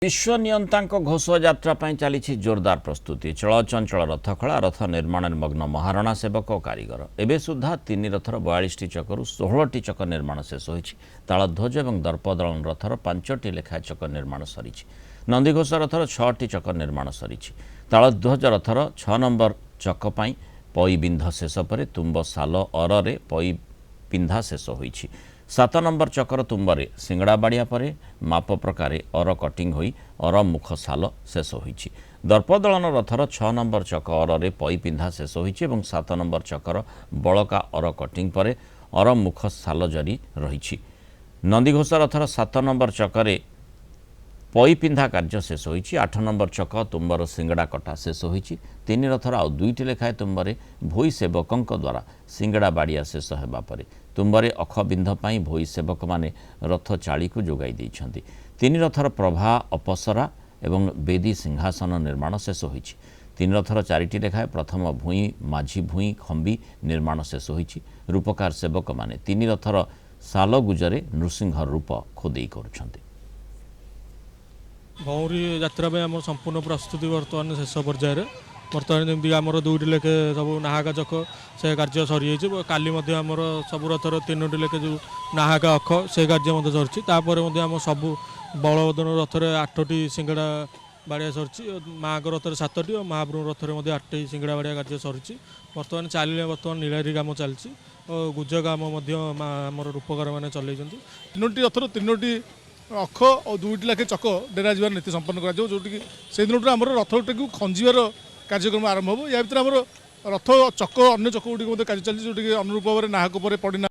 विश्व नियंतांक घोषयात्रा चली जोरदार प्रस्तुति चलचंचल रथखला रथ निर्माण मग्न महारणा सेवक और कारीगर एवं सुधा तीन रथर 42टी चकरू 16टी चक निर्माण शेष होती तालध्वज और दर्पदलन रथर 5टी लेखा चक निर्माण सरी नंदीघोष रथर 6टी चक निर्माण सरी तालध्वज रथर 6 नंबर चक पई बिंध शेष पर तुम्ब साल अरे पई पिंधा शेष होती 7 नंबर चकर तुम्बरे सिंगड़ा बाड़िया पर माप प्रकार अर कटिंग होई अर मुख साल शेष होती दर्पदलन रथर 6 नंबर चक अरे पई पिंधा शेष होती 7 नंबर चकर बड़का अर कटिंग पर अर मुख साल जरी रही नंदीघोष रथर 7 नंबर चकरे पई पिंधा कार्य शेष होती 8 नंबर चक तुम्बर सिंगड़ा कटा शेष होती 3 रथर आउ 2टी लेखाएं तुम्बरे भोई सेवकों द्वारा सिंगड़ा बाड़िया शेष होगा पर तुम्बरे अख बिंध भोई सेवक माने रथ चाड़ी को जोगाई देइछन्ति 3 रथर प्रभा अपसरा एवं बेदी सिंहासन निर्माण शेष होती 3 रथर 4टी लेखाएं प्रथम भूई माझी भूई खंबी निर्माण शेष होती रूपकार सेवक माने 3 रथर साल गुजरे नृसिंह रूप खोदेई करुछन्ति भौरी यात्रा आम संपूर्ण प्रस्तुति बर्तमान शेष पर्यायर बर्तमान जमी आम 2टी लेखे सब नाहाका चक से कार्य सरी काली आमर सब रथर 3टी लेखे जो नाहाका अख से कार्य सरी आम सब बलवदन रथर 8टी सिंगड़ा बाड़िया सरी माँ रथर 7टी और महाप्रभु रथर 8टी सिंगड़ा बाड़िया कार्य सरी बर्तमान चलिए बर्तमान नीलारी काम चलती और गुज काम आम रूपकार मैंने चल 3टी रथर 3टी अख और 2टी लाखे चक डेरा जबार नीति संपन्न कर से दिन आम रथ को खंजार कार्यक्रम आरंभ हो या भर रथ चक अन्य चक गुड़ी कार्य चलती जो अनुरूप भाव नाहक पर पड़ना